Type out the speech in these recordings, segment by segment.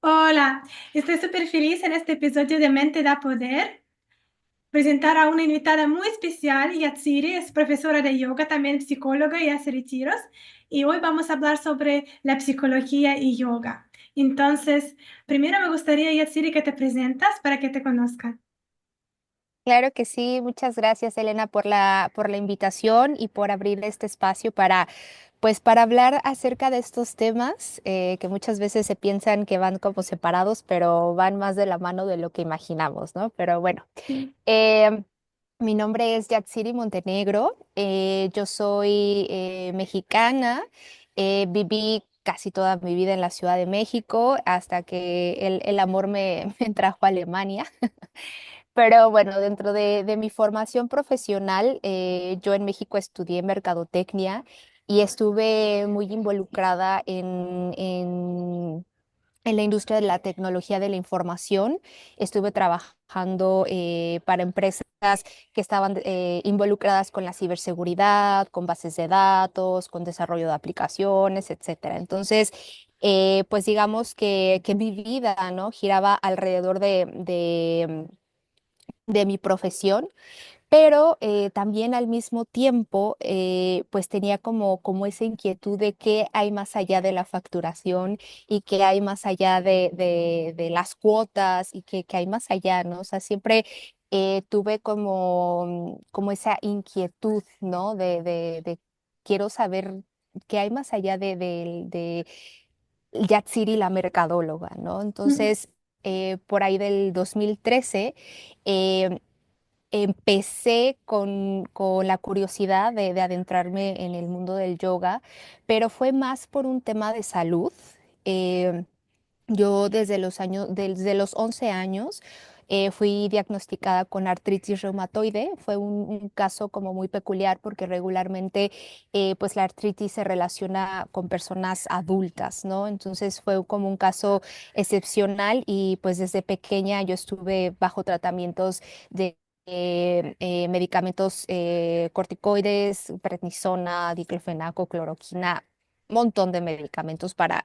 Hola, estoy súper feliz en este episodio de Mente da Poder. Presentar a una invitada muy especial, Yatsiri, es profesora de yoga, también psicóloga y hace retiros. Y hoy vamos a hablar sobre la psicología y yoga. Entonces, primero me gustaría, Yatsiri, que te presentas para que te conozcan. Claro que sí, muchas gracias Elena por la invitación y por abrir este espacio para hablar acerca de estos temas que muchas veces se piensan que van como separados, pero van más de la mano de lo que imaginamos, ¿no? Pero bueno, Sí. eh, mi nombre es Yatsiri Montenegro, yo soy mexicana, viví casi toda mi vida en la Ciudad de México hasta que el amor me trajo a Alemania. Pero bueno, dentro de mi formación profesional, yo en México estudié mercadotecnia y estuve muy involucrada en la industria de la tecnología de la información. Estuve trabajando para empresas que estaban involucradas con la ciberseguridad, con bases de datos, con desarrollo de aplicaciones, etcétera. Entonces, pues digamos que mi vida, ¿no? Giraba alrededor de mi profesión, pero también al mismo tiempo, pues tenía como esa inquietud de qué hay más allá de la facturación y qué hay más allá de las cuotas y qué hay más allá, ¿no? O sea, siempre tuve como esa inquietud, ¿no? De quiero saber qué hay más allá de Yatsiri, la mercadóloga, ¿no? Mm. Entonces, por ahí del 2013, eh, empecé con la curiosidad de adentrarme en el mundo del yoga, pero fue más por un tema de salud. Eh, yo desde los 11 años fui diagnosticada con artritis reumatoide. Fue un caso como muy peculiar porque regularmente pues la artritis se relaciona con personas adultas, ¿no? Entonces fue como un caso excepcional y pues desde pequeña yo estuve bajo tratamientos de medicamentos corticoides, prednisona, diclofenaco, cloroquina, montón de medicamentos para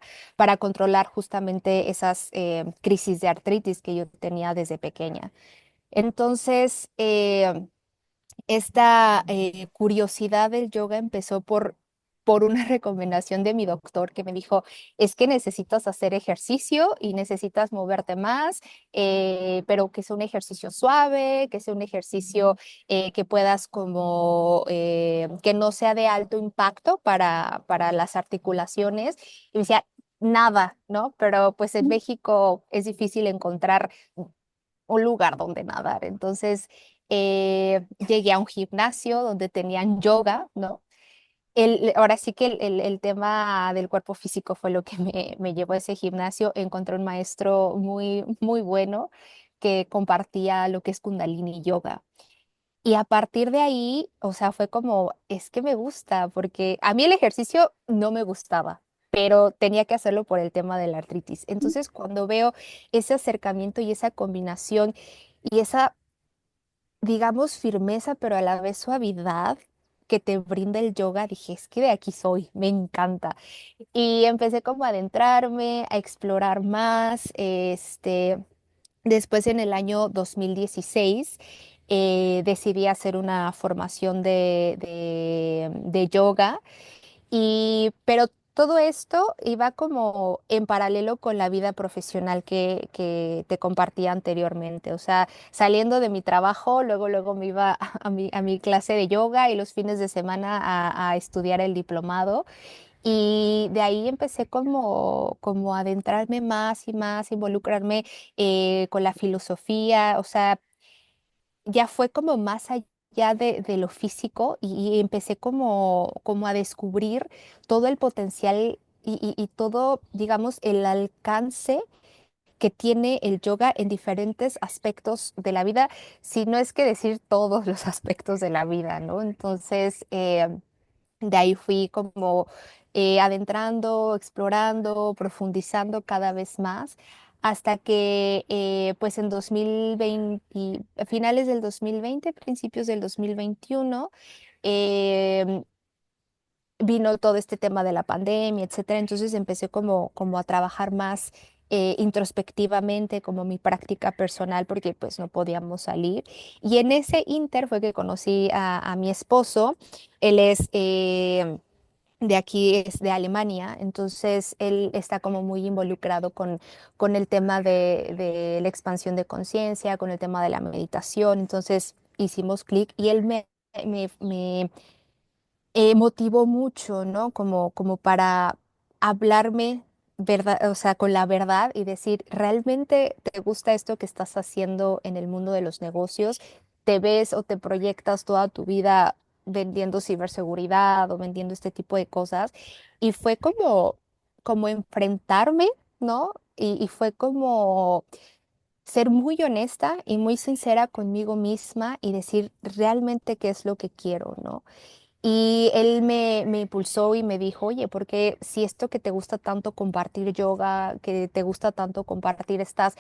controlar justamente esas crisis de artritis que yo tenía desde pequeña. Entonces, esta curiosidad del yoga empezó por una recomendación de mi doctor que me dijo, es que necesitas hacer ejercicio y necesitas moverte más, pero que sea un ejercicio suave, que sea un ejercicio que puedas que no sea de alto impacto para las articulaciones. Y me decía, nada, ¿no? Pero pues en México es difícil encontrar un lugar donde nadar. Entonces llegué a un gimnasio donde tenían yoga, ¿no? Ahora sí que el tema del cuerpo físico fue lo que me llevó a ese gimnasio. Encontré un maestro muy bueno que compartía lo que es Kundalini Yoga. Y a partir de ahí, o sea, fue como, es que me gusta, porque a mí el ejercicio no me gustaba, pero tenía que hacerlo por el tema de la artritis. Entonces, cuando veo ese acercamiento y esa combinación y esa, digamos, firmeza, pero a la vez suavidad que te brinda el yoga, dije, es que de aquí soy, me encanta. Y empecé como a adentrarme, a explorar más, después en el año 2016 decidí hacer una formación de yoga pero todo esto iba como en paralelo con la vida profesional que te compartía anteriormente. O sea, saliendo de mi trabajo, luego me iba a mi clase de yoga y los fines de semana a estudiar el diplomado. Y de ahí empecé como a adentrarme más y más, involucrarme con la filosofía. O sea, ya fue como más allá de lo físico y empecé como a descubrir todo el potencial y todo, digamos, el alcance que tiene el yoga en diferentes aspectos de la vida, si no es que decir todos los aspectos de la vida, ¿no? Entonces, de ahí fui como adentrando, explorando, profundizando cada vez más, hasta que pues en 2020, a finales del 2020, principios del 2021, em, vino todo este tema de la pandemia, etcétera. Entonces empecé como a trabajar más introspectivamente como mi práctica personal porque pues no podíamos salir. Y en ese inter fue que conocí a mi esposo. Él es de aquí, es de Alemania, entonces él está como muy involucrado con el tema de la expansión de conciencia, con el tema de la meditación, entonces hicimos clic y él me motivó mucho, ¿no? Como para hablarme verdad, o sea, con la verdad y decir, ¿realmente te gusta esto que estás haciendo en el mundo de los negocios? ¿Te ves o te proyectas toda tu vida vendiendo ciberseguridad o vendiendo este tipo de cosas? Y fue como enfrentarme, ¿no? Y fue como ser muy honesta y muy sincera conmigo misma y decir realmente qué es lo que quiero, ¿no? Y él me impulsó y me dijo, oye, porque si esto que te gusta tanto compartir yoga, que te gusta tanto compartir estas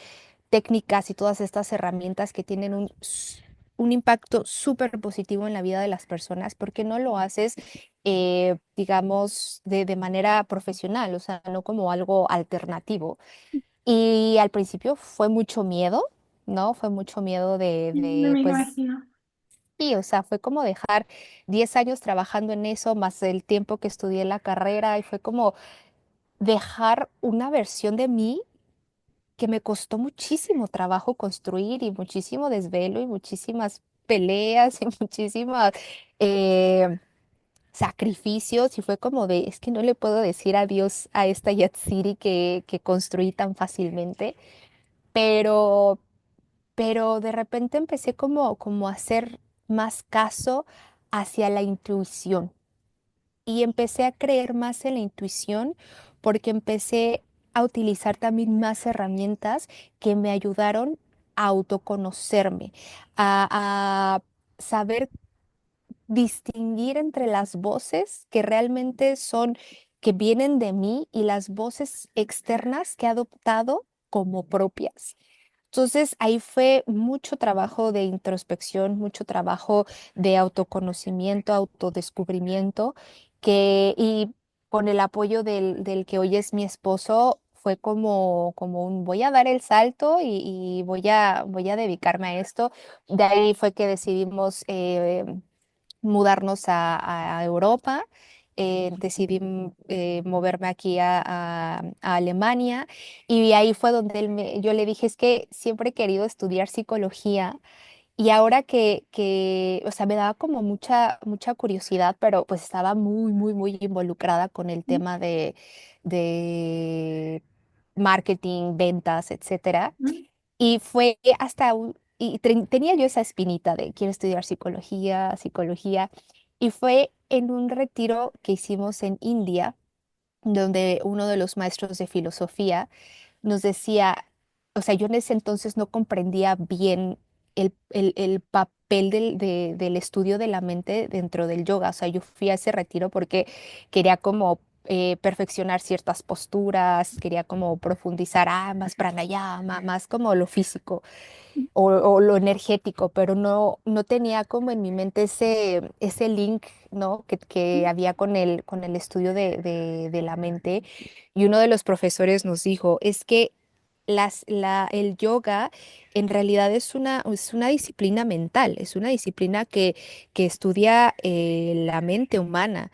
técnicas y todas estas herramientas que tienen un impacto súper positivo en la vida de las personas, ¿por qué no lo haces, digamos, de manera profesional? O sea, no como algo alternativo. Y al principio fue mucho miedo, ¿no? Fue mucho miedo No me pues imagino. sí, o sea, fue como dejar 10 años trabajando en eso, más el tiempo que estudié la carrera, y fue como dejar una versión de mí que me costó muchísimo trabajo construir y muchísimo desvelo y muchísimas peleas y muchísimos sacrificios, y fue como de, es que no le puedo decir adiós a esta Yatsiri que construí tan fácilmente, pero de repente empecé como a hacer más caso hacia la intuición y empecé a creer más en la intuición porque empecé a utilizar también más herramientas que me ayudaron a autoconocerme, a saber distinguir entre las voces que realmente son, que vienen de mí y las voces externas que he adoptado como propias. Entonces ahí fue mucho trabajo de introspección, mucho trabajo de autoconocimiento, autodescubrimiento, y con el apoyo del que hoy es mi esposo, fue como un voy a dar el salto y voy a dedicarme a esto. De ahí fue que decidimos mudarnos a Europa. Decidí moverme aquí a Alemania y ahí fue donde yo le dije, es que siempre he querido estudiar psicología y ahora o sea, me daba como mucha curiosidad, pero pues estaba muy, muy, muy involucrada con el tema de marketing, ventas, etcétera. Y fue tenía yo esa espinita de quiero estudiar psicología, psicología, y fue en un retiro que hicimos en India, donde uno de los maestros de filosofía nos decía, o sea, yo en ese entonces no comprendía bien el papel del estudio de la mente dentro del yoga. O sea, yo fui a ese retiro porque quería como perfeccionar ciertas posturas, quería como profundizar, más pranayama, más como lo físico o lo energético, pero no tenía como en mi mente ese link, ¿no? que había con el estudio de la mente. Y uno de los profesores nos dijo, es que el yoga en realidad es una disciplina mental, es una disciplina que estudia la mente humana.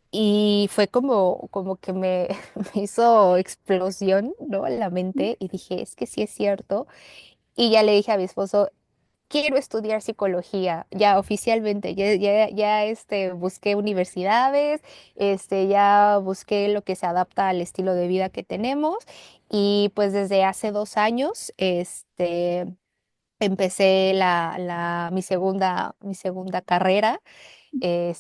Y fue como que me hizo explosión, ¿no? En la mente y dije, es que sí es cierto. Y ya le dije a mi esposo, quiero estudiar psicología, ya oficialmente, busqué universidades, ya busqué lo que se adapta al estilo de vida que tenemos y pues desde hace 2 años, empecé mi segunda carrera,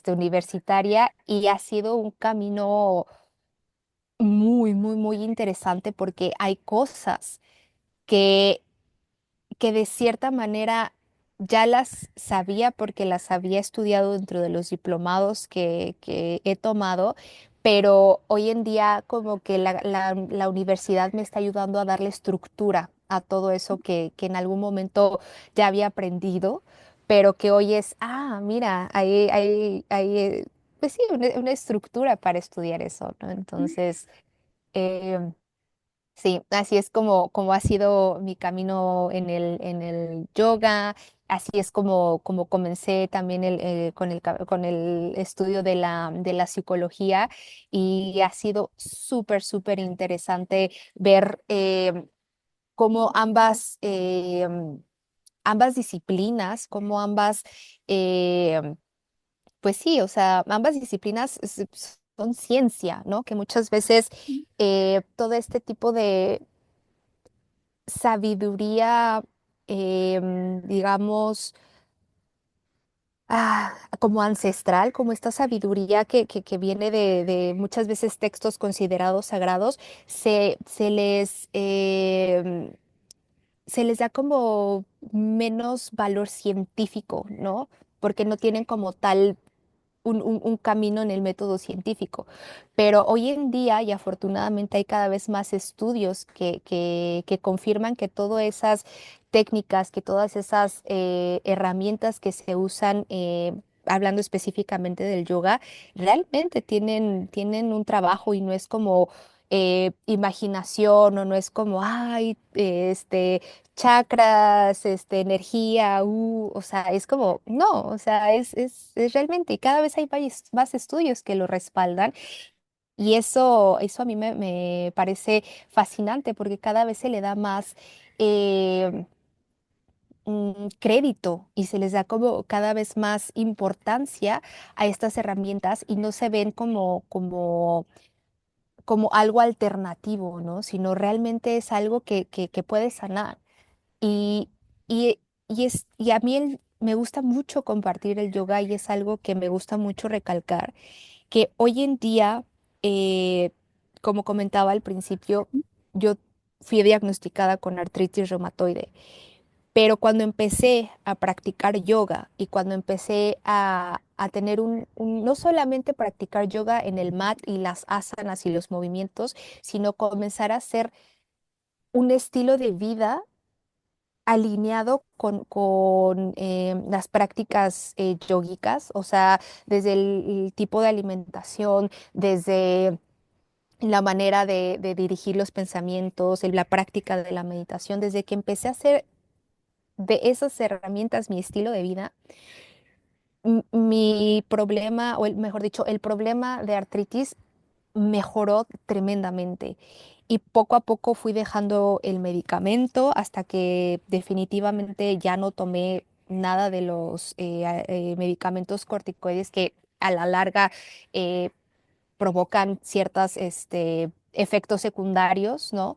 universitaria, y ha sido un camino muy, muy, muy interesante porque hay cosas que de cierta manera ya las sabía porque las había estudiado dentro de los diplomados que he tomado, pero hoy en día como que la universidad me está ayudando a darle estructura a todo eso que en algún momento ya había aprendido, pero que hoy mira, pues sí, una estructura para estudiar eso, ¿no? Entonces, em, Sí, así es como ha sido mi camino en el yoga, así es como comencé también con el estudio de la psicología y ha sido súper interesante ver cómo ambas disciplinas, cómo eh, pues sí, o sea, ambas disciplinas son ciencia, ¿no? Que muchas veces todo este tipo de sabiduría, digamos, como ancestral, como esta sabiduría que viene de muchas veces textos considerados sagrados, se les da como menos valor científico, ¿no? Porque no tienen como tal un camino en el método científico. Pero hoy en día, y afortunadamente hay cada vez más estudios que confirman que todas esas técnicas, que todas esas herramientas que se usan, hablando específicamente del yoga, realmente tienen un trabajo y no es como imaginación o no es como, ay, chakras, energía, o sea, es como, no, o sea, es realmente, y cada vez hay más estudios que lo respaldan, y eso a mí me parece fascinante porque cada vez se le da más eh, crédito y se les da como cada vez más importancia a estas herramientas y no se ven como algo alternativo, ¿no? Sino realmente es algo que puede sanar. Y, y, y a mí me gusta mucho compartir el yoga y es algo que me gusta mucho recalcar, que hoy en día, eh, como comentaba al principio, yo fui diagnosticada con artritis reumatoide, pero cuando empecé a practicar yoga y cuando empecé a tener no solamente practicar yoga en el mat y las asanas y los movimientos, sino comenzar a hacer un estilo de vida alineado con las prácticas yógicas, o sea, desde el tipo de alimentación, desde la manera de dirigir los pensamientos, la práctica de la meditación, desde que empecé a hacer de esas herramientas mi estilo de vida, mi problema, mejor dicho, el problema de artritis mejoró tremendamente. Y poco a poco fui dejando el medicamento hasta que definitivamente ya no tomé nada de los medicamentos corticoides que a la larga eh, provocan ciertos efectos secundarios, ¿no?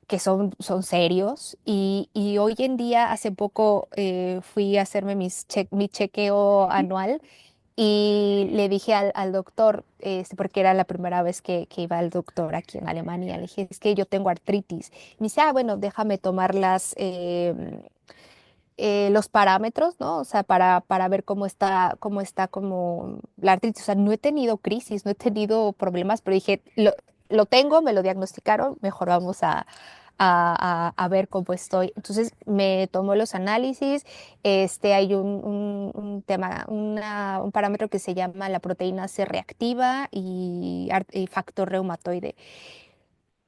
Que son serios. Y hoy en día, hace poco fui a hacerme mi chequeo anual y le dije al doctor, porque era la primera vez que iba al doctor aquí en Alemania, le dije, es que yo tengo artritis. Me dice, bueno, déjame tomar los parámetros, ¿no? O sea, para ver cómo está como la artritis. O sea, no he tenido crisis, no he tenido problemas, pero dije, lo tengo, me lo diagnosticaron, mejor vamos a ver cómo estoy. Entonces me tomó los análisis, hay un tema, un parámetro que se llama la proteína C reactiva y factor reumatoide.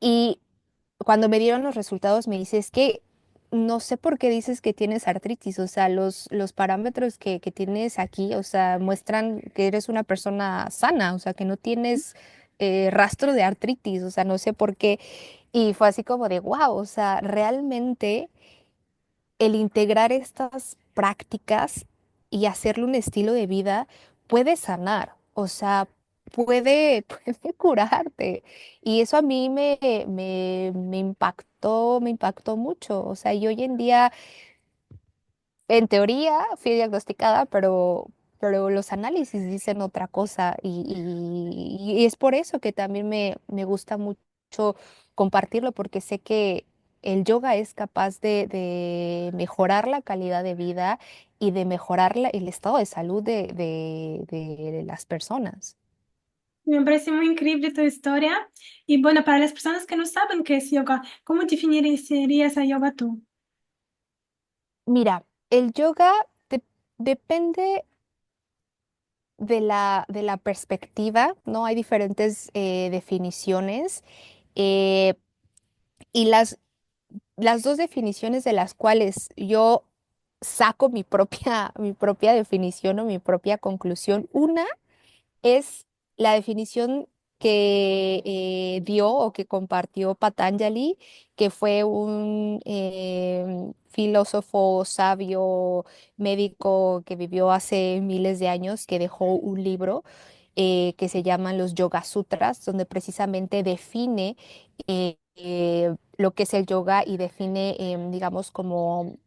Y cuando me dieron los resultados me dice, es que no sé por qué dices que tienes artritis, o sea, los parámetros que tienes aquí, o sea, muestran que eres una persona sana, o sea, que no tienes rastro de artritis, o sea, no sé por qué. Y fue así como de, wow, o sea, realmente el integrar estas prácticas y hacerle un estilo de vida puede sanar, o sea, puede curarte. Y eso a mí me impactó mucho. O sea, y hoy en día, en teoría, fui diagnosticada, pero los análisis dicen otra cosa. Y es por eso que también me gusta mucho compartirlo, porque sé que el yoga es capaz de mejorar la calidad de vida y de mejorar el estado de salud de las personas. Me parece muy increíble tu historia. Y bueno, para las personas que no saben qué es yoga, ¿cómo definirías a yoga tú? Mira, el yoga depende de la perspectiva, ¿no? Hay diferentes definiciones. Y las dos definiciones de las cuales yo saco mi propia definición o mi propia conclusión, una es la definición que dio o que compartió Patanjali, que fue un filósofo sabio médico que vivió hace miles de años, que dejó un libro que se llaman los Yoga Sutras, donde precisamente define lo que es el yoga y define, digamos, como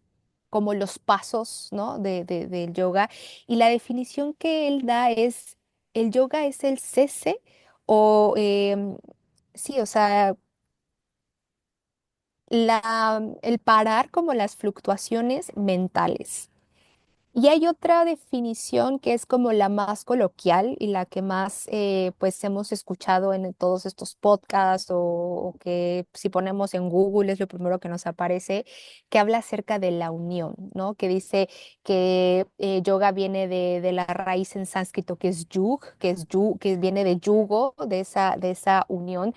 los pasos, ¿no? del yoga. Y la definición que él da es, el yoga es el cese o, sí, o sea, el parar como las fluctuaciones mentales. Y hay otra definición que es como la más coloquial y la que más pues hemos escuchado en todos estos podcasts o que si ponemos en Google es lo primero que nos aparece, que habla acerca de la unión, ¿no? Que dice que yoga viene de la raíz en sánscrito que es yug, que viene de yugo, de esa unión,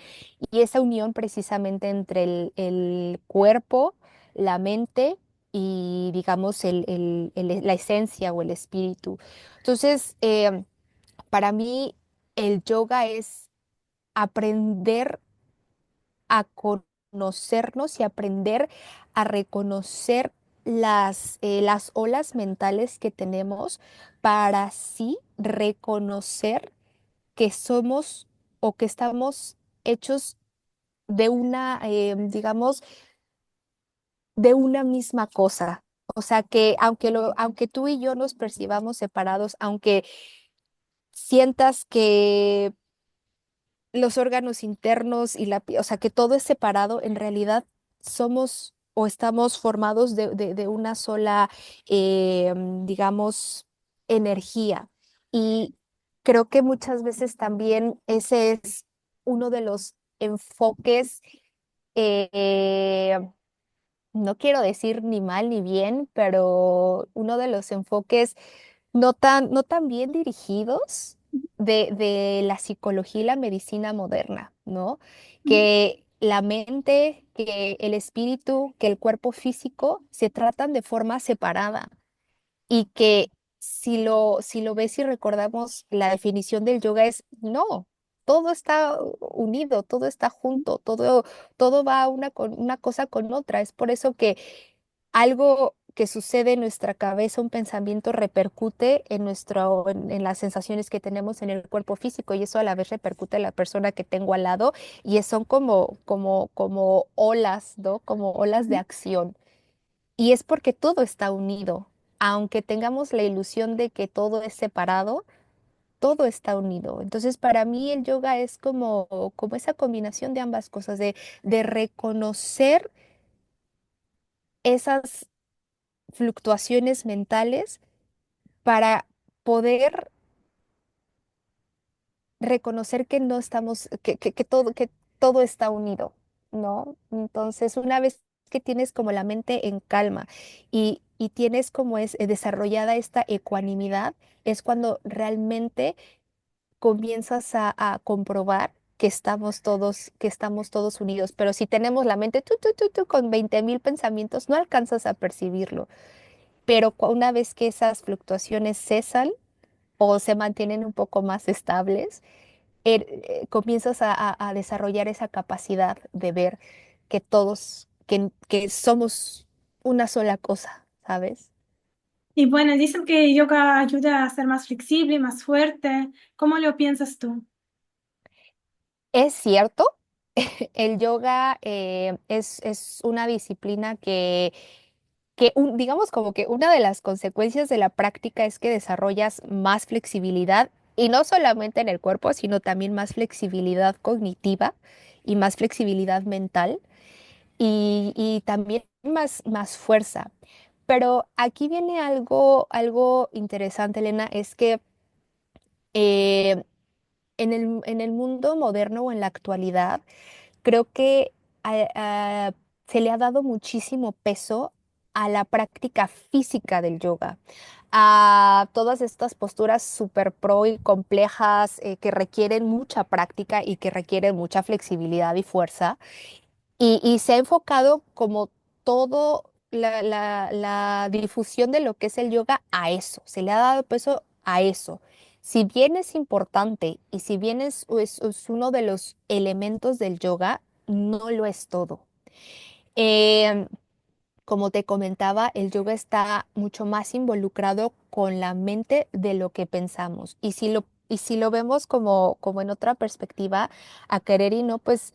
y esa unión precisamente entre el cuerpo, la mente y digamos la esencia o el espíritu. Entonces, para mí el yoga es aprender a conocernos y aprender a reconocer las olas mentales que tenemos para así reconocer que somos o que estamos hechos de una, digamos, de una misma cosa. O sea que aunque tú y yo nos percibamos separados, aunque sientas que los órganos internos y o sea, que todo es separado, en realidad somos o estamos formados de una sola, digamos, energía. Y creo que muchas veces también ese es uno de los enfoques eh, no quiero decir ni mal ni bien, pero uno de los enfoques no tan bien dirigidos de la psicología y la medicina moderna, ¿no? Que la mente, que el espíritu, que el cuerpo físico se tratan de forma separada y que si lo ves y recordamos, la definición del yoga es no, todo está unido, todo está junto, todo va una cosa con otra. Es por eso que algo que sucede en nuestra cabeza, un pensamiento repercute en las sensaciones que tenemos en el cuerpo físico y eso a la vez repercute en la persona que tengo al lado y son como olas, ¿no? Como olas de acción. Y es porque todo está unido. Aunque tengamos la ilusión de que todo es separado, todo está unido. Entonces, para mí el yoga es como esa combinación de ambas cosas, de reconocer esas fluctuaciones mentales para poder reconocer que no estamos, que todo está unido, ¿no? Entonces, una vez que tienes como la mente en calma y tienes como es desarrollada esta ecuanimidad, es cuando realmente comienzas a comprobar que estamos todos unidos. Pero si tenemos la mente con 20,000 pensamientos, no alcanzas a percibirlo. Pero una vez que esas fluctuaciones cesan o se mantienen un poco más estables, comienzas a desarrollar esa capacidad de ver que todos, que somos una sola cosa, ¿sabes? Y bueno, dicen que yoga ayuda a ser más flexible, más fuerte. ¿Cómo lo piensas tú? Es cierto, el yoga es una disciplina digamos como que una de las consecuencias de la práctica es que desarrollas más flexibilidad y no solamente en el cuerpo, sino también más flexibilidad cognitiva y más flexibilidad mental y también más fuerza. Pero aquí viene algo interesante, Elena, es que eh, en el mundo moderno o en la actualidad, creo que se le ha dado muchísimo peso a la práctica física del yoga, a todas estas posturas súper pro y complejas que requieren mucha práctica y que requieren mucha flexibilidad y fuerza. y se ha enfocado como todo la difusión de lo que es el yoga a eso, se le ha dado peso a eso. Si bien es importante y si bien es uno de los elementos del yoga, no lo es todo. Em, Como te comentaba, el yoga está mucho más involucrado con la mente de lo que pensamos. Y si lo vemos como en otra perspectiva, a querer y no, pues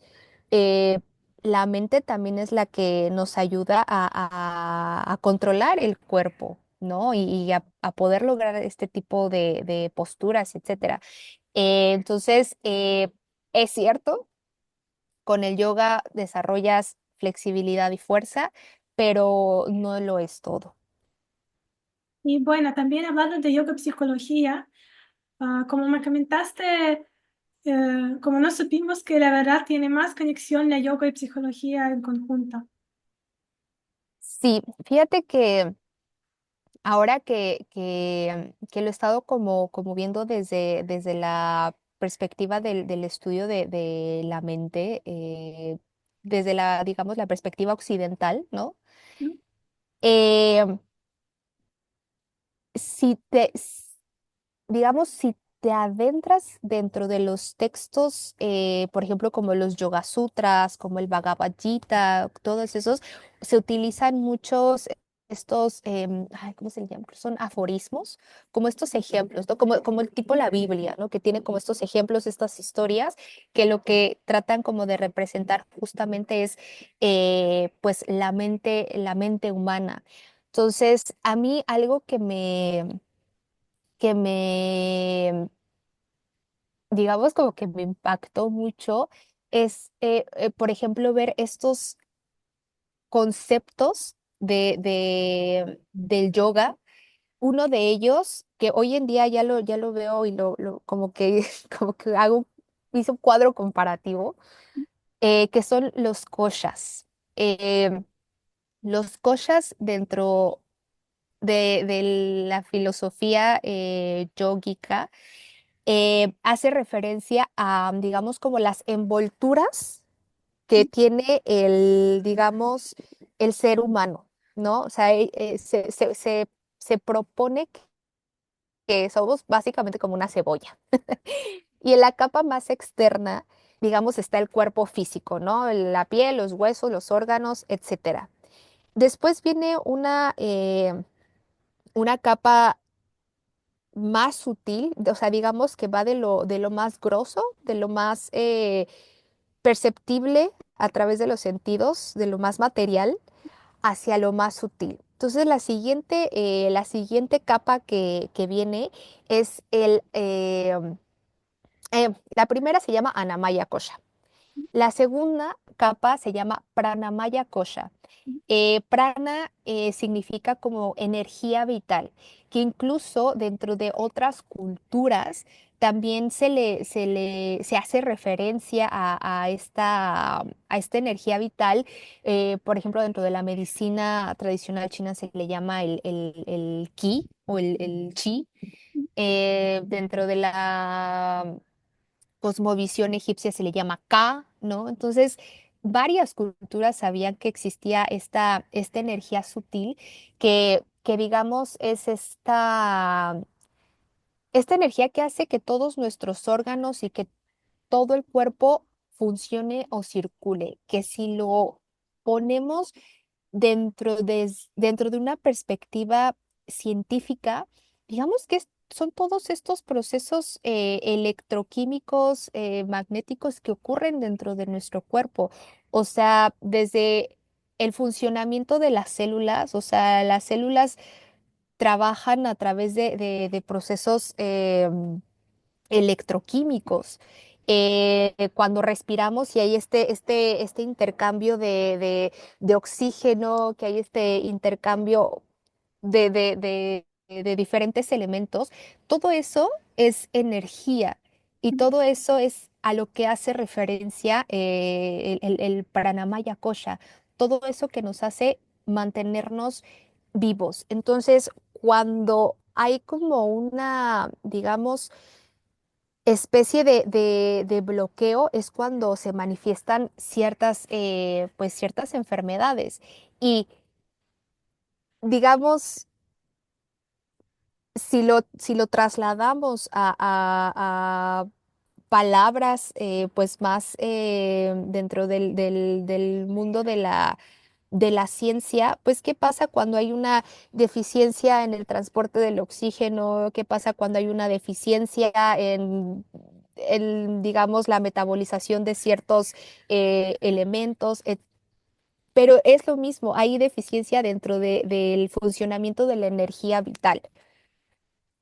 eh, la mente también es la que nos ayuda a controlar el cuerpo, ¿no? Y a poder lograr este tipo de posturas, etcétera. Entonces, es cierto, con el yoga desarrollas flexibilidad y fuerza, pero no lo es todo. Y bueno, también hablando de yoga psicología, como me comentaste, como no supimos que la verdad tiene más conexión la yoga y psicología en conjunto. Sí, fíjate que ahora que lo he estado como viendo desde la perspectiva del estudio de la mente, desde digamos, la perspectiva occidental, ¿no? ¿No? Eh, si te, digamos, si te adentras dentro de los textos, por ejemplo, como los Yoga Sutras, como el Bhagavad Gita, todos esos, se utilizan muchos estos, ay, ¿cómo se llama? Son aforismos, como estos ejemplos, ¿no? Como el tipo la Biblia, ¿no? Que tiene como estos ejemplos, estas historias, que lo que tratan como de representar justamente es, pues, la mente humana. Entonces, a mí algo que me, digamos, como que me impactó mucho es, por ejemplo, ver estos conceptos del yoga. Uno de ellos, que hoy en día ya lo veo y como que, como que hice un cuadro comparativo, que son los koshas. Eh, los koshas dentro de la filosofía yógica hace referencia a, digamos, como las envolturas que tiene digamos, el ser humano, ¿no? O sea, se propone que somos básicamente como una cebolla. Y en la capa más externa, digamos, está el cuerpo físico, ¿no? La piel, los huesos, los órganos, etcétera. Después viene una capa más sutil, o sea, digamos que va de lo más grosso, de lo más perceptible a través de los sentidos, de lo más material, hacia lo más sutil. Entonces, la siguiente capa que viene es la primera se llama Anamaya Kosha. La segunda capa se llama Pranamaya Kosha. Prana significa como energía vital, que incluso dentro de otras culturas también se hace referencia a esta energía vital. Por ejemplo, dentro de la medicina tradicional china se le llama el qi o el chi. Dentro de la cosmovisión egipcia se le llama Ka, ¿no? Entonces, varias culturas sabían que existía esta energía sutil que digamos, es esta energía que hace que todos nuestros órganos y que todo el cuerpo funcione o circule, que si lo ponemos dentro de una perspectiva científica, digamos que son todos estos procesos electroquímicos, magnéticos que ocurren dentro de nuestro cuerpo. O sea, desde el funcionamiento de las células, o sea, las células trabajan a través de procesos electroquímicos. Cuando respiramos y hay este intercambio de oxígeno, que hay este intercambio de diferentes elementos, todo eso es energía y todo eso es a lo que hace referencia el Pranamaya Kosha, todo eso que nos hace mantenernos vivos. Entonces, cuando hay como digamos, especie de bloqueo es cuando se manifiestan ciertas, pues ciertas enfermedades. Y digamos, si lo trasladamos a palabras pues más dentro del mundo de la ciencia, pues ¿qué pasa cuando hay una deficiencia en el transporte del oxígeno? ¿Qué pasa cuando hay una deficiencia digamos, la metabolización de ciertos elementos? Pero es lo mismo, hay deficiencia dentro del funcionamiento de la energía vital.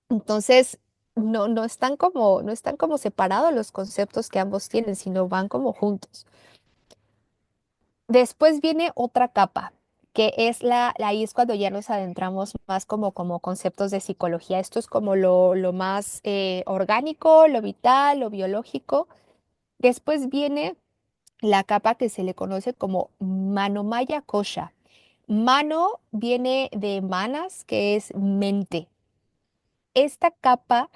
Entonces, no están como separados los conceptos que ambos tienen, sino van como juntos. Después viene otra capa, que es ahí es cuando ya nos adentramos más como conceptos de psicología. Esto es como lo más orgánico, lo vital, lo biológico. Después viene la capa que se le conoce como Manomaya Kosha. Mano viene de manas, que es mente. Esta capa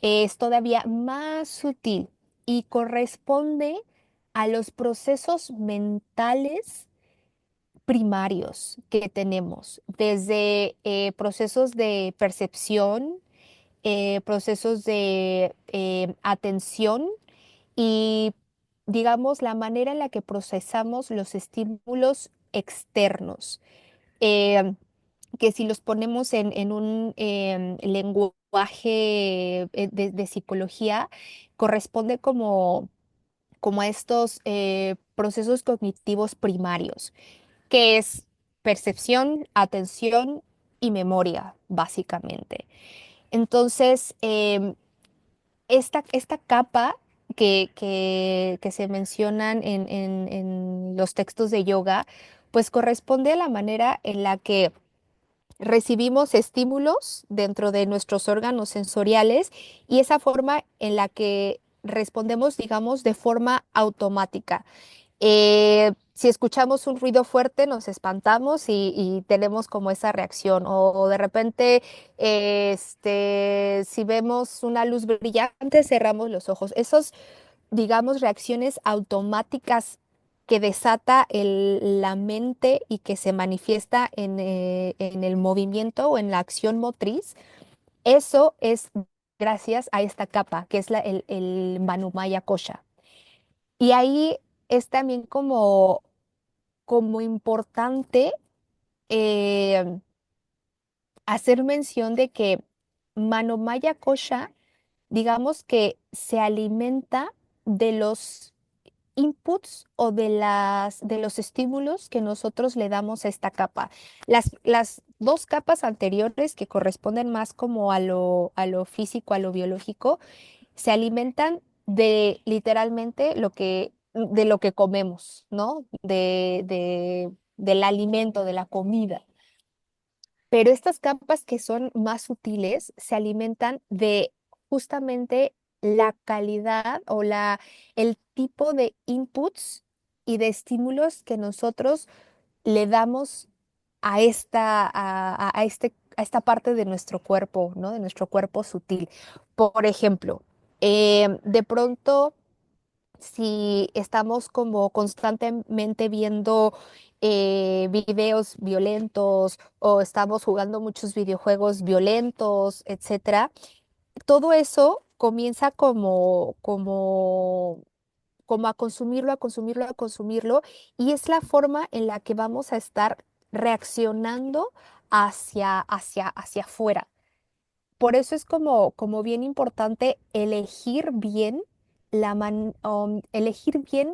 es todavía más sutil y corresponde a los procesos mentales primarios que tenemos, desde procesos de percepción, procesos de atención y, digamos, la manera en la que procesamos los estímulos externos. Eh, que si los ponemos en un lenguaje de psicología, corresponde como a estos procesos cognitivos primarios, que es percepción, atención y memoria, básicamente. Entonces, esta capa que se mencionan en los textos de yoga, pues corresponde a la manera en la que recibimos estímulos dentro de nuestros órganos sensoriales y esa forma en la que respondemos, digamos, de forma automática. Si escuchamos un ruido fuerte, nos espantamos y tenemos como esa reacción. O de repente, si vemos una luz brillante, cerramos los ojos. Esos, digamos, reacciones automáticas que desata la mente y que se manifiesta en el movimiento o en la acción motriz, eso es gracias a esta capa, que es el Manumaya Kosha. Y ahí es también como importante eh, hacer mención de que Manomaya Kosha, digamos que se alimenta de los inputs o de los estímulos que nosotros le damos a esta capa. Las dos capas anteriores, que corresponden más como a lo físico, a lo biológico, se alimentan de literalmente de lo que comemos, ¿no? Del alimento, de la comida. Pero estas capas que son más sutiles se alimentan de justamente la calidad o el tipo de inputs y de estímulos que nosotros le damos a esta parte de nuestro cuerpo, ¿no? De nuestro cuerpo sutil. Por ejemplo, de pronto si estamos como constantemente viendo videos violentos o estamos jugando muchos videojuegos violentos, etcétera, todo eso comienza como a consumirlo, a consumirlo, a consumirlo, y es la forma en la que vamos a estar reaccionando hacia afuera. Por eso es como bien importante elegir bien elegir bien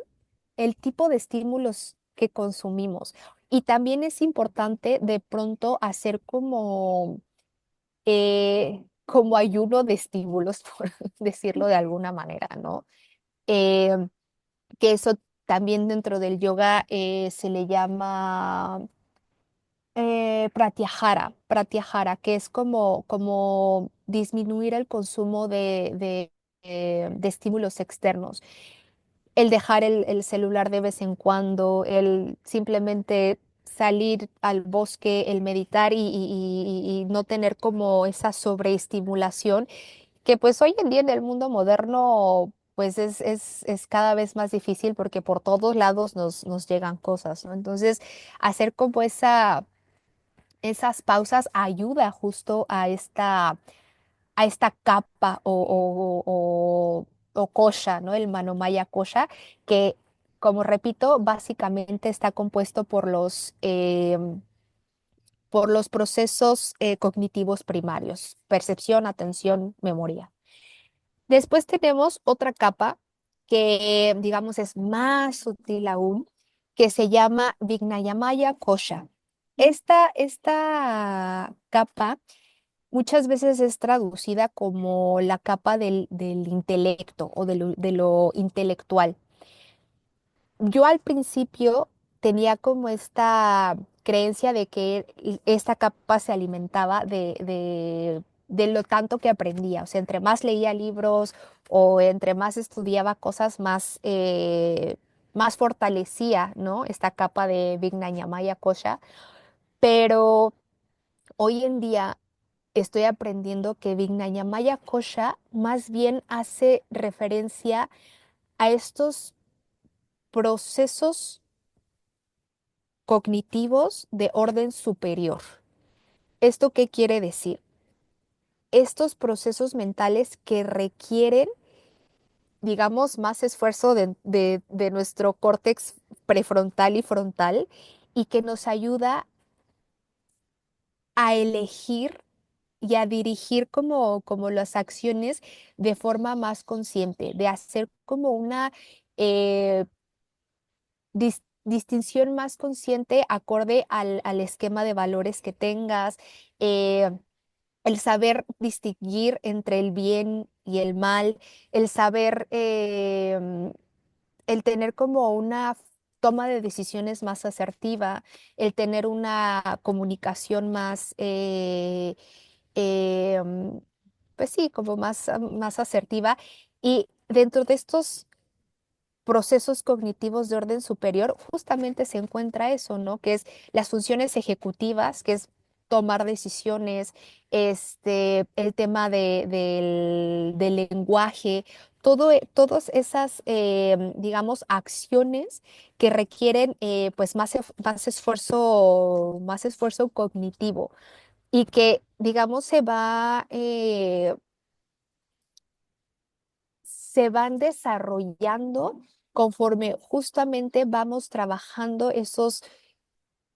el tipo de estímulos que consumimos. Y también es importante de pronto hacer como ayuno de estímulos, por decirlo de alguna manera, ¿no? Eh, que eso también dentro del yoga se le llama pratyahara, que es como disminuir el consumo de estímulos externos. El dejar el celular de vez en cuando, el simplemente salir al bosque, el meditar y no tener como esa sobreestimulación que pues hoy en día en el mundo moderno pues es cada vez más difícil porque por todos lados nos llegan cosas, ¿no? Entonces, hacer como esas pausas ayuda justo a esta capa o kosha, ¿no? El manomaya kosha, que, como repito, básicamente está compuesto por los procesos cognitivos primarios, percepción, atención, memoria. Después tenemos otra capa que, digamos, es más sutil aún, que se llama Vignayamaya Kosha. Esta capa muchas veces es traducida como la capa del intelecto o de lo intelectual. Yo al principio tenía como esta creencia de que esta capa se alimentaba de lo tanto que aprendía. O sea, entre más leía libros o entre más estudiaba cosas, más fortalecía, ¿no? Esta capa de Vignayamaya Kosha. Pero hoy en día estoy aprendiendo que Vignayamaya Kosha más bien hace referencia a estos procesos cognitivos de orden superior. ¿Esto qué quiere decir? Estos procesos mentales que requieren, digamos, más esfuerzo de nuestro córtex prefrontal y frontal y que nos ayuda a elegir y a dirigir como las acciones de forma más consciente, de hacer como una eh, distinción más consciente acorde al esquema de valores que tengas, eh, el saber distinguir entre el bien y el mal, el saber, el tener como una toma de decisiones más asertiva, el tener una comunicación más, pues sí, como más asertiva. Y dentro de estos procesos cognitivos de orden superior, justamente se encuentra eso, ¿no? Que es las funciones ejecutivas, que es tomar decisiones, el tema del lenguaje, todas esas, digamos, acciones que requieren pues más esfuerzo cognitivo y que, digamos, se van desarrollando conforme justamente vamos trabajando esos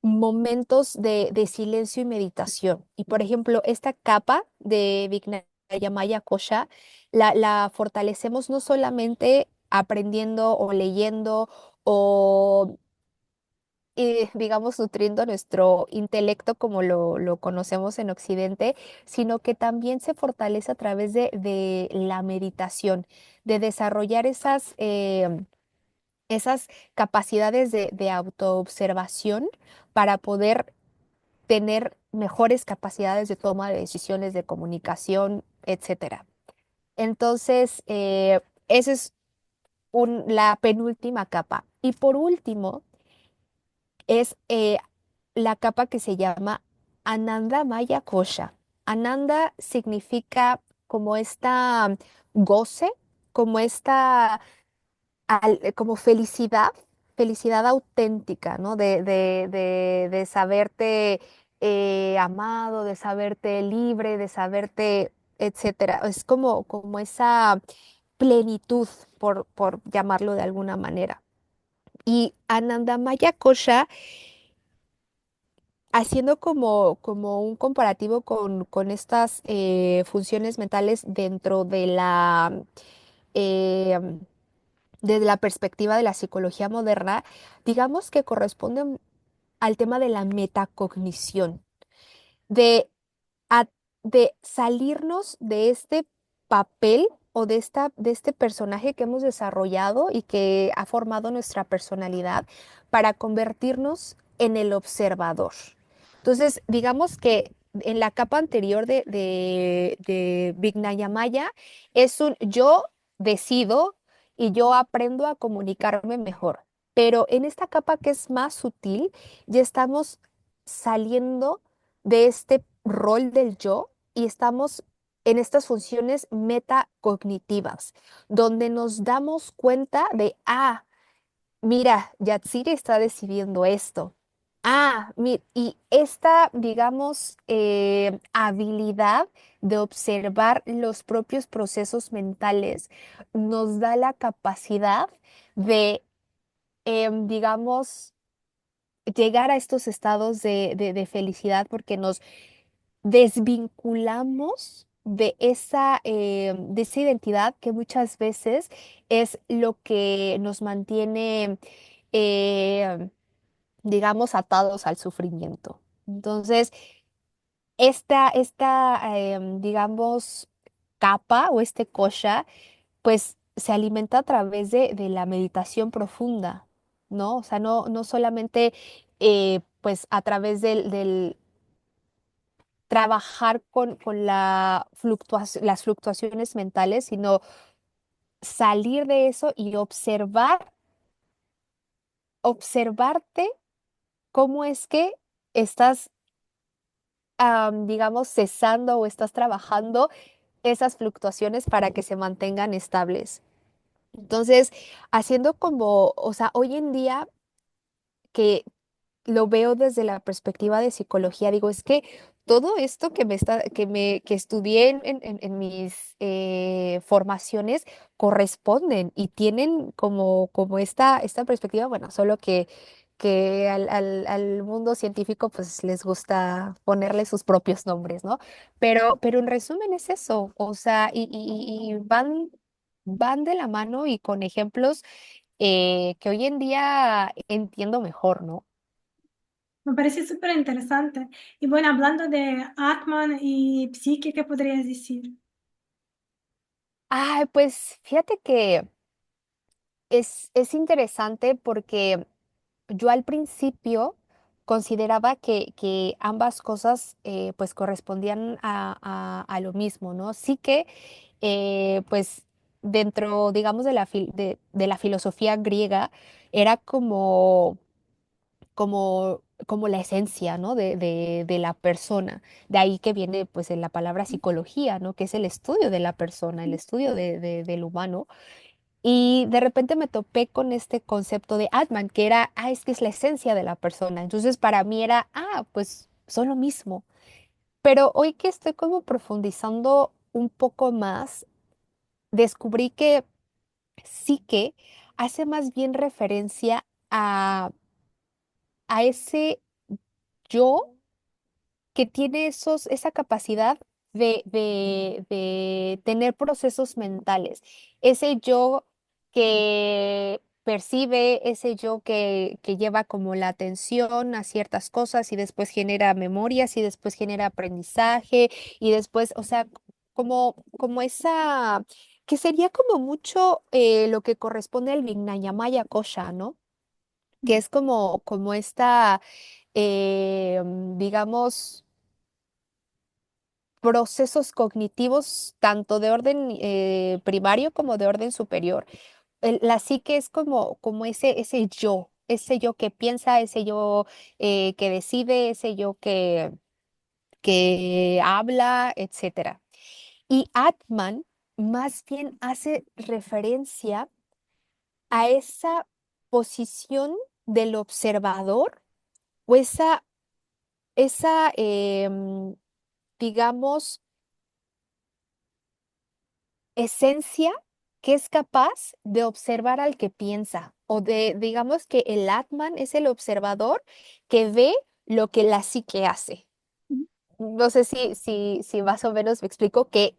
momentos de silencio y meditación. Y por ejemplo, esta capa de Vignayamaya Kosha la fortalecemos no solamente aprendiendo o leyendo o digamos, nutriendo nuestro intelecto como lo conocemos en Occidente, sino que también se fortalece a través de la meditación, de desarrollar esas capacidades de autoobservación para poder tener mejores capacidades de toma de decisiones, de comunicación, etcétera. Entonces, esa es la penúltima capa. Y por último, es la capa que se llama Ananda Maya Kosha. Ananda significa como esta goce, como esta como felicidad, felicidad auténtica, ¿no? De saberte amado, de saberte libre, de saberte, etcétera. Es como esa plenitud, por llamarlo de alguna manera. Y Anandamaya Kosha, haciendo como un comparativo con estas funciones mentales dentro eh, desde la perspectiva de la psicología moderna, digamos que corresponden al tema de la metacognición, de, a- de salirnos de este papel o de este personaje que hemos desarrollado y que ha formado nuestra personalidad para convertirnos en el observador. Entonces, digamos que en la capa anterior de Vignayamaya es un yo decido y yo aprendo a comunicarme mejor. Pero en esta capa que es más sutil, ya estamos saliendo de este rol del yo y estamos en estas funciones metacognitivas, donde nos damos cuenta de, mira, Yatsiri está decidiendo esto. Y esta, digamos, habilidad de observar los propios procesos mentales nos da la capacidad de, digamos, llegar a estos estados de felicidad porque nos desvinculamos de esa identidad que muchas veces es lo que nos mantiene, eh, digamos, atados al sufrimiento. Entonces, digamos, capa o este kosha, pues se alimenta a través de la meditación profunda, ¿no? O sea, no solamente pues a través del trabajar con las fluctuaciones mentales, sino salir de eso y observarte cómo es que estás, digamos, cesando o estás trabajando esas fluctuaciones para que se mantengan estables. Entonces, haciendo como, o sea, hoy en día que lo veo desde la perspectiva de psicología, digo, es que todo esto que estudié en mis formaciones corresponden y tienen como esta perspectiva, bueno, solo que al mundo científico pues les gusta ponerle sus propios nombres, ¿no? Pero en resumen es eso, o sea, y van de la mano y con ejemplos que hoy en día entiendo mejor, ¿no? Me parece súper interesante. Y bueno, hablando de Atman y psique, ¿qué podrías decir? Ay, pues fíjate que es interesante porque yo al principio consideraba que ambas cosas pues correspondían a lo mismo, ¿no? Sí que pues dentro, digamos, de la filosofía griega era como la esencia, ¿no? De la persona. De ahí que viene pues en la palabra psicología, ¿no? Que es el estudio de la persona, el estudio del humano. Y de repente me topé con este concepto de Atman, que era, es que es la esencia de la persona. Entonces para mí era, pues son lo mismo. Pero hoy que estoy como profundizando un poco más, descubrí que sí que hace más bien referencia a ese yo que tiene esa capacidad de tener procesos mentales. Ese yo que percibe, ese yo que lleva como la atención a ciertas cosas y después genera memorias y después genera aprendizaje y después, o sea, como esa, que sería como mucho lo que corresponde al Vijnanamaya Kosha, ¿no? Que es como esta, digamos, procesos cognitivos, tanto de orden primario como de orden superior. La psique es como ese yo que piensa, ese yo que decide, ese yo que habla, etcétera. Y Atman más bien hace referencia a esa posición del observador o esa digamos, esencia que es capaz de observar al que piensa, o digamos que el Atman es el observador que ve lo que la psique hace. No sé si más o menos me explico que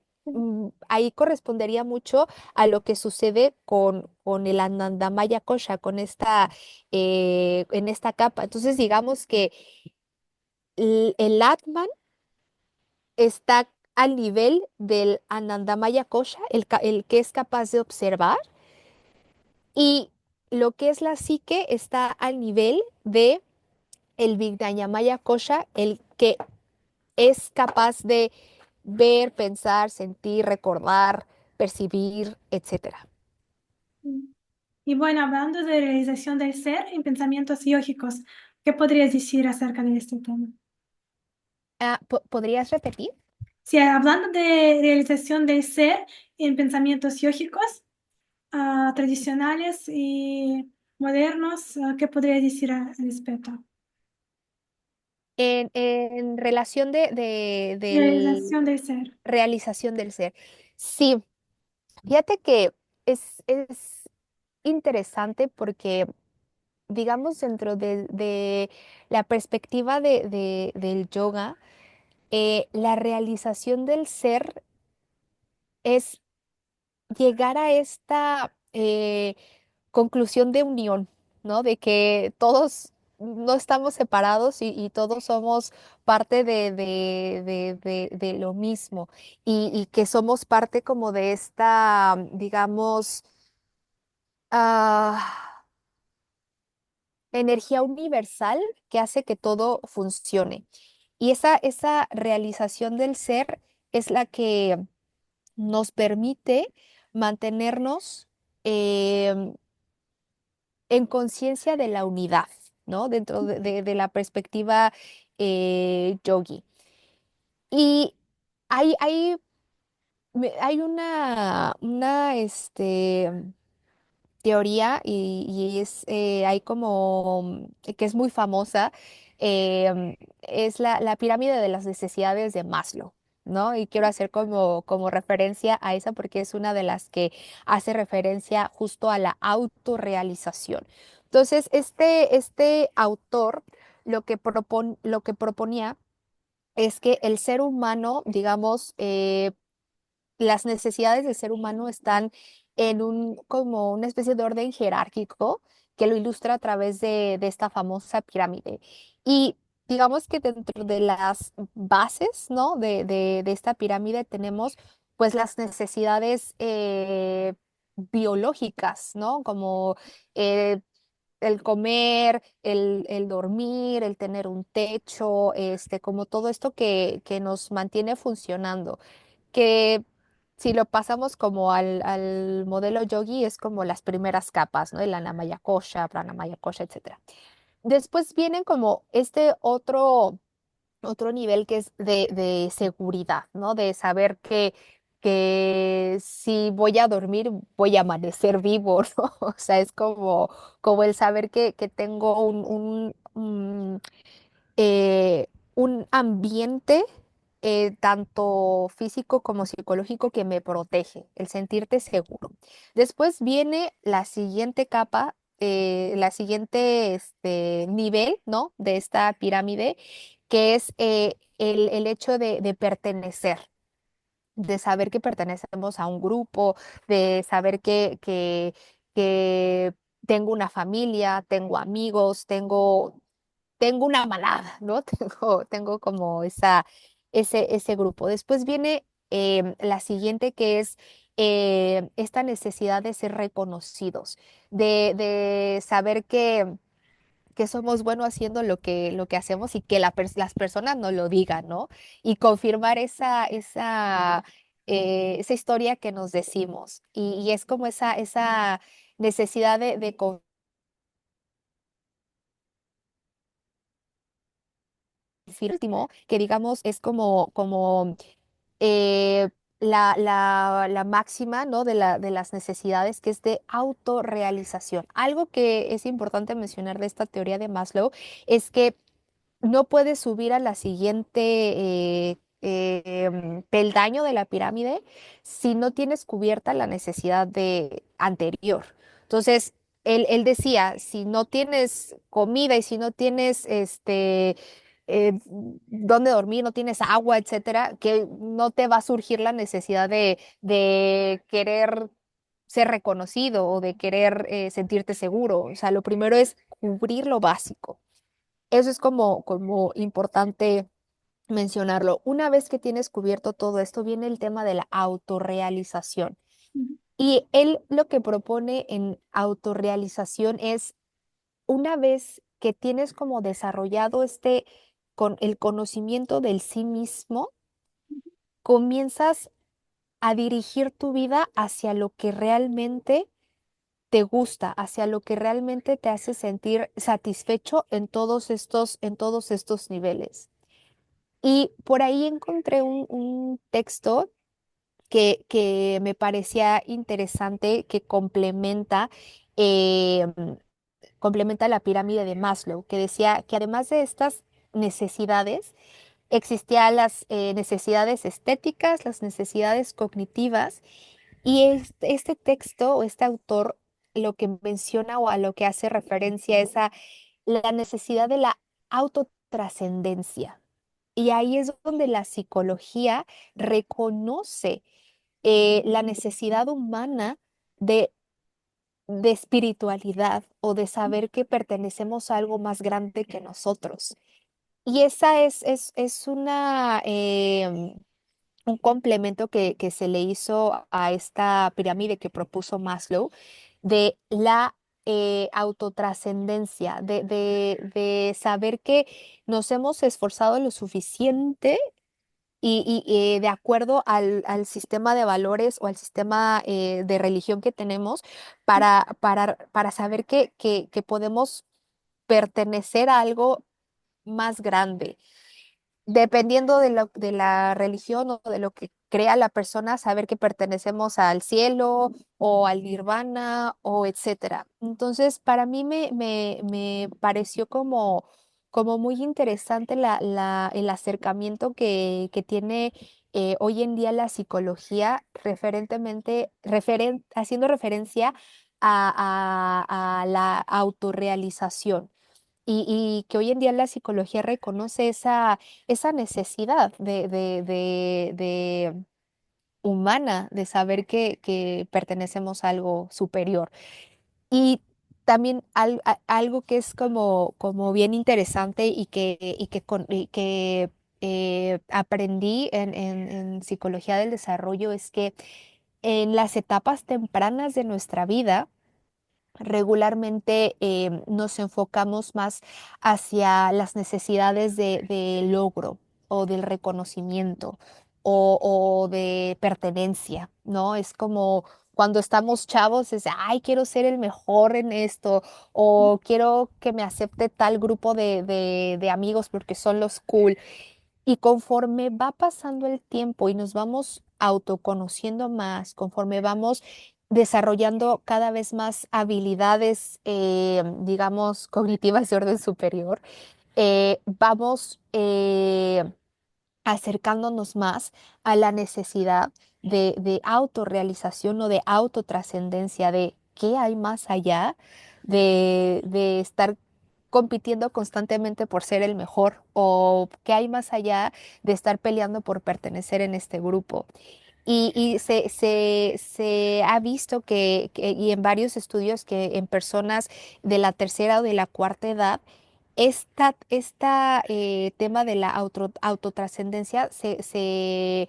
ahí correspondería mucho a lo que sucede con el Anandamaya Kosha, en esta capa. Entonces, digamos que el Atman está al nivel del Anandamaya Kosha, el que es capaz de observar, y lo que es la psique está al nivel de el Vijnanamaya Kosha, el que es capaz de ver, pensar, sentir, recordar, percibir, etcétera. Y bueno, hablando de realización del ser en pensamientos yógicos, ¿qué podrías decir acerca de este tema? ¿Podrías repetir? Sí, hablando de realización del ser en pensamientos yógicos, tradicionales y modernos, ¿qué podría decir al respecto? En relación del Realización del ser. realización del ser. Sí, fíjate que es interesante porque, digamos, dentro de la perspectiva del yoga, la realización del ser es llegar a esta conclusión de unión, ¿no? De que todos no estamos separados y todos somos parte de lo mismo y que somos parte como de esta, digamos, ah, energía universal que hace que todo funcione. Y esa realización del ser es la que nos permite mantenernos em, en conciencia de la unidad, ¿no? Dentro de la perspectiva yogi. Y hay, hay una teoría y es, hay como, que es muy famosa, es la pirámide de las necesidades de Maslow. ¿No? Y quiero hacer como referencia a esa porque es una de las que hace referencia justo a la autorrealización. Entonces, este autor lo que proponía es que el ser humano, digamos, las necesidades del ser humano están en como una especie de orden jerárquico que lo ilustra a través de esta famosa pirámide. Y digamos que dentro de las bases, ¿no? de esta pirámide tenemos pues las necesidades biológicas, ¿no? Como eh, el comer, el dormir, el tener un techo, como todo esto que nos mantiene funcionando, que si lo pasamos como al modelo yogi es como las primeras capas, ¿no? El anamaya kosha, pranamaya kosha, etcétera. Después vienen como este otro nivel que es de seguridad, ¿no? De saber que si voy a dormir, voy a amanecer vivo, ¿no? O sea, es como el saber que tengo eh, un ambiente tanto físico como psicológico que me protege, el sentirte seguro. Después viene la siguiente capa, la siguiente nivel, ¿no? De esta pirámide, que es el hecho de pertenecer, de saber que pertenecemos a un grupo, de saber que tengo una familia, tengo amigos, tengo una manada, ¿no? Tengo como ese grupo. Después viene la siguiente que es esta necesidad de ser reconocidos, de saber que somos buenos haciendo lo que hacemos y que las personas nos lo digan, ¿no? Y confirmar esa historia que nos decimos. Y es como esa necesidad de último, que digamos es como eh, la máxima, ¿no? De las necesidades, que es de autorrealización. Algo que es importante mencionar de esta teoría de Maslow es que no puedes subir a la siguiente peldaño de la pirámide si no tienes cubierta la necesidad anterior. Entonces, él decía, si no tienes comida y si no tienes dónde dormir, no tienes agua, etcétera, que no te va a surgir la necesidad de querer ser reconocido o de querer sentirte seguro. O sea, lo primero es cubrir lo básico. Eso es como importante mencionarlo. Una vez que tienes cubierto todo esto, viene el tema de la autorrealización. Y él lo que propone en autorrealización es, una vez que tienes como desarrollado con el conocimiento del sí mismo, comienzas a dirigir tu vida hacia lo que realmente te gusta, hacia lo que realmente te hace sentir satisfecho en todos estos niveles. Y por ahí encontré un texto que me parecía interesante, que eh, complementa la pirámide de Maslow, que decía que además de estas necesidades, existían las necesidades estéticas, las necesidades cognitivas, y este texto o este autor lo que menciona o a lo que hace referencia es a la necesidad de la autotrascendencia. Y ahí es donde la psicología reconoce la necesidad humana de, de espiritualidad o de saber que pertenecemos a algo más grande que nosotros. Y esa es un complemento que se le hizo a esta pirámide que propuso Maslow de la autotrascendencia, de saber que nos hemos esforzado lo suficiente y de acuerdo al sistema de valores o al sistema de religión que tenemos para saber que podemos pertenecer a algo más grande. Dependiendo de la religión o de lo que crea la persona, saber que pertenecemos al cielo o al nirvana o etcétera. Entonces, para mí me pareció como muy interesante el acercamiento que tiene hoy en día la psicología haciendo referencia a la autorrealización y que hoy en día la psicología reconoce esa necesidad de humana de saber que pertenecemos a algo superior. Y también algo que es como bien interesante y que aprendí en psicología del desarrollo es que en las etapas tempranas de nuestra vida, regularmente nos enfocamos más hacia las necesidades de logro o del reconocimiento o de pertenencia, ¿no? Es como cuando estamos chavos, es, ay, quiero ser el mejor en esto o quiero que me acepte tal grupo de amigos porque son los cool. Y conforme va pasando el tiempo y nos vamos autoconociendo más, conforme vamos desarrollando cada vez más habilidades, digamos, cognitivas de orden superior, vamos acercándonos más a la necesidad de autorrealización o de autotrascendencia, de qué hay más allá de estar compitiendo constantemente por ser el mejor o qué hay más allá de estar peleando por pertenecer en este grupo. Y se ha visto y en varios estudios que en personas de la tercera o de la cuarta edad, esta tema de la autotrascendencia se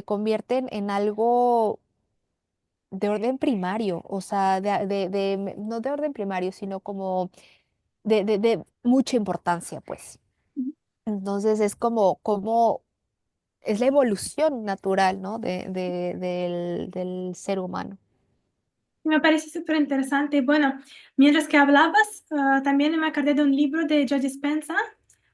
convierte en algo de orden primario, o sea, no de orden primario, sino como de mucha importancia, pues. Entonces es como es la evolución natural, ¿no? Del ser humano. Me parece súper interesante. Bueno, mientras que hablabas, también me acordé de un libro de Joe Dispenza,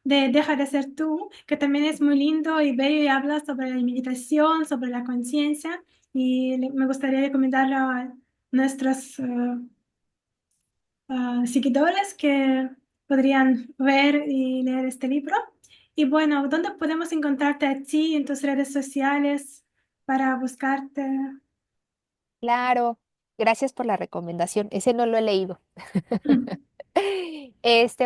de Deja de ser tú, que también es muy lindo y bello y habla sobre la meditación, sobre la conciencia. Y me gustaría recomendarlo a nuestros seguidores que podrían ver y leer este libro. Y bueno, ¿dónde podemos encontrarte a ti en tus redes sociales para buscarte? Claro, gracias por la recomendación. Ese no lo he leído.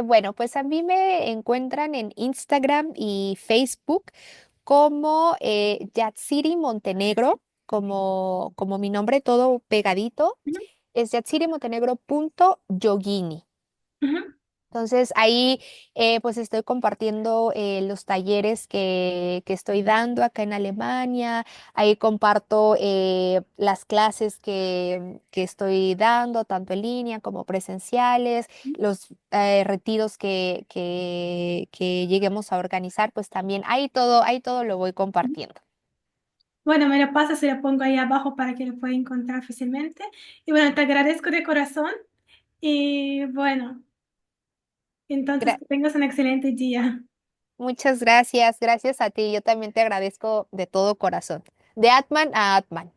Bueno, pues a mí me encuentran en Instagram y Facebook como Yatsiri Montenegro, como mi nombre todo pegadito, Ujú, es yatsirimontenegro.yogini. ujú. Entonces ahí pues estoy compartiendo los talleres que estoy dando acá en Alemania, ahí comparto las clases que estoy dando, tanto en línea como presenciales, los retiros que lleguemos a organizar, pues también ahí todo lo voy compartiendo. Bueno, me lo pasas y lo pongo ahí abajo para que lo pueda encontrar fácilmente. Y bueno, te agradezco de corazón. Y bueno, entonces Gra- que tengas un excelente día. Muchas gracias, gracias a ti. Yo también te agradezco de todo corazón. De Atman a Atman.